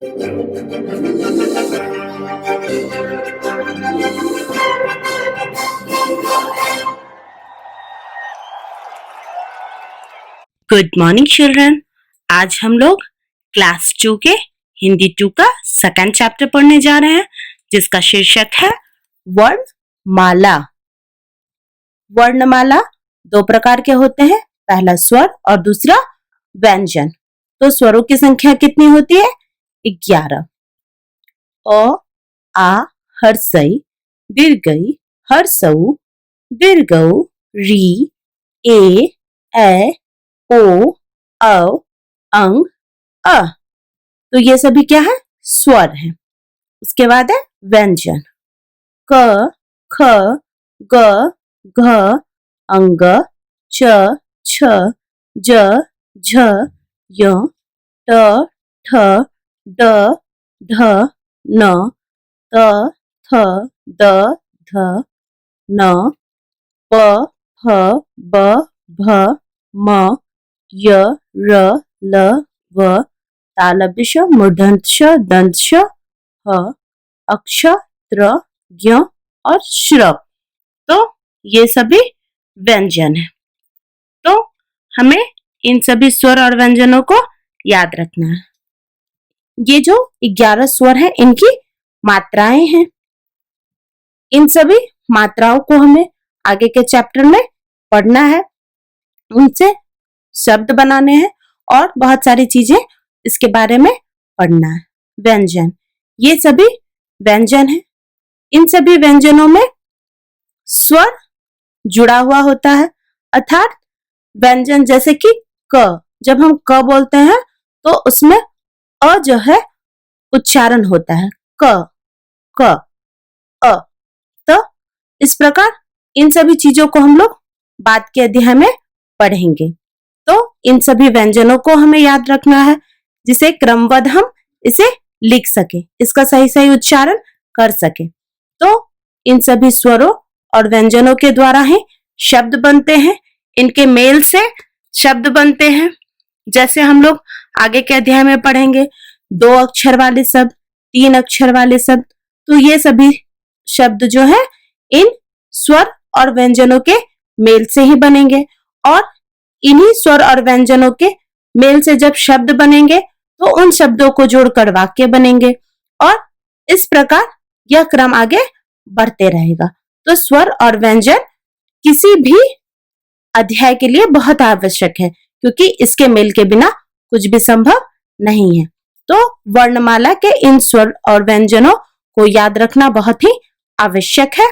Good morning children. आज हम लोग क्लास 2 के हिंदी 2 का सेकंड चैप्टर पढ़ने जा रहे हैं, जिसका शीर्षक है वर्णमाला। वर्णमाला दो प्रकार के होते हैं, पहला स्वर और दूसरा व्यंजन। तो स्वरों की संख्या कितनी होती है? 11। अ, आ, हर्षई, दीर्घई, हर्षऊ, दीर्घऊ, री, ए, ओ, औ, अंग, अ। तो ये सभी क्या है? स्वर है। उसके बाद है व्यंजन। क, ख, ग, घ, अंग, च, छ, ज, झ, य, ट, ठ, ड, ढ, न, त, थ, द, ध, न, प, फ, ब, भ, म, य, र, ल, व, तालव्य श, मूर्धन्य श, दंत श, ह, अक्ष, त्र, ज्ञ और श्र। तो ये सभी व्यंजन है। तो हमें इन सभी स्वर और व्यंजनों को याद रखना है। ये जो 11 स्वर है, इनकी मात्राएं हैं। इन सभी मात्राओं को हमें आगे के चैप्टर में पढ़ना है, उनसे शब्द बनाने हैं और बहुत सारी चीजें इसके बारे में पढ़ना है। व्यंजन, ये सभी व्यंजन है। इन सभी व्यंजनों में स्वर जुड़ा हुआ होता है, अर्थात व्यंजन जैसे कि क, जब हम क बोलते हैं तो उसमें अ जो है उच्चारण होता है, क, क, अ। तो इस प्रकार इन सभी चीजों को हम लोग बाद के अध्याय में पढ़ेंगे। तो इन सभी व्यंजनों को हमें याद रखना है, जिसे क्रमबद्ध हम इसे लिख सके, इसका सही सही उच्चारण कर सके। तो इन सभी स्वरों और व्यंजनों के द्वारा ही शब्द बनते हैं, इनके मेल से शब्द बनते हैं। जैसे हम लोग आगे के अध्याय में पढ़ेंगे 2 अक्षर वाले शब्द, 3 अक्षर वाले शब्द। तो ये सभी शब्द जो है इन स्वर और व्यंजनों के मेल से ही बनेंगे, और इन्हीं स्वर और व्यंजनों के मेल से जब शब्द बनेंगे तो उन शब्दों को जोड़कर वाक्य बनेंगे, और इस प्रकार यह क्रम आगे बढ़ते रहेगा। तो स्वर और व्यंजन किसी भी अध्याय के लिए बहुत आवश्यक है, क्योंकि इसके मेल के बिना कुछ भी संभव नहीं है। तो वर्णमाला के इन स्वर और व्यंजनों को याद रखना बहुत ही आवश्यक है।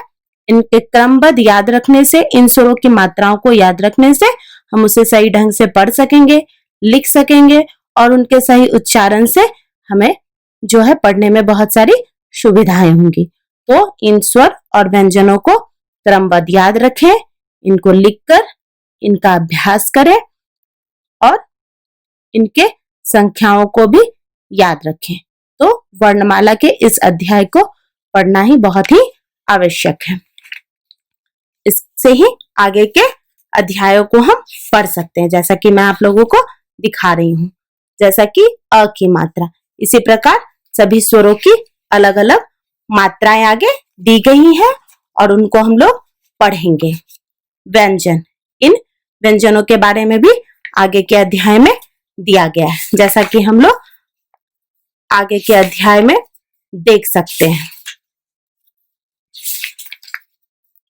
इनके क्रमबद्ध याद रखने से, इन स्वरों की मात्राओं को याद रखने से हम उसे सही ढंग से पढ़ सकेंगे, लिख सकेंगे, और उनके सही उच्चारण से हमें जो है पढ़ने में बहुत सारी सुविधाएं होंगी। तो इन स्वर और व्यंजनों को क्रमबद्ध याद रखें, इनको लिखकर इनका अभ्यास करें और इनके संख्याओं को भी याद रखें। तो वर्णमाला के इस अध्याय को पढ़ना ही बहुत ही आवश्यक है। इससे ही आगे के अध्यायों को हम पढ़ सकते हैं, जैसा कि मैं आप लोगों को दिखा रही हूँ। जैसा कि अ की मात्रा, इसी प्रकार सभी स्वरों की अलग अलग मात्राएं आगे दी गई हैं और उनको हम लोग पढ़ेंगे। व्यंजन, इन व्यंजनों के बारे में भी आगे के अध्याय में दिया गया है, जैसा कि हम लोग आगे के अध्याय में देख सकते हैं।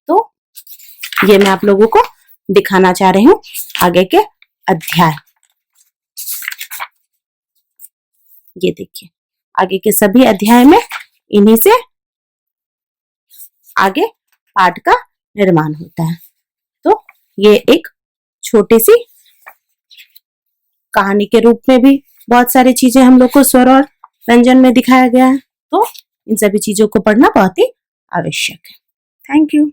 तो ये मैं आप लोगों को दिखाना चाह रही हूँ आगे के अध्याय। ये देखिए, आगे के सभी अध्याय में इन्हीं से आगे पाठ का निर्माण होता है। तो ये एक छोटी सी कहानी के रूप में भी बहुत सारी चीजें हम लोग को स्वर और व्यंजन में दिखाया गया है। तो इन सभी चीजों को पढ़ना बहुत ही आवश्यक है। Thank you.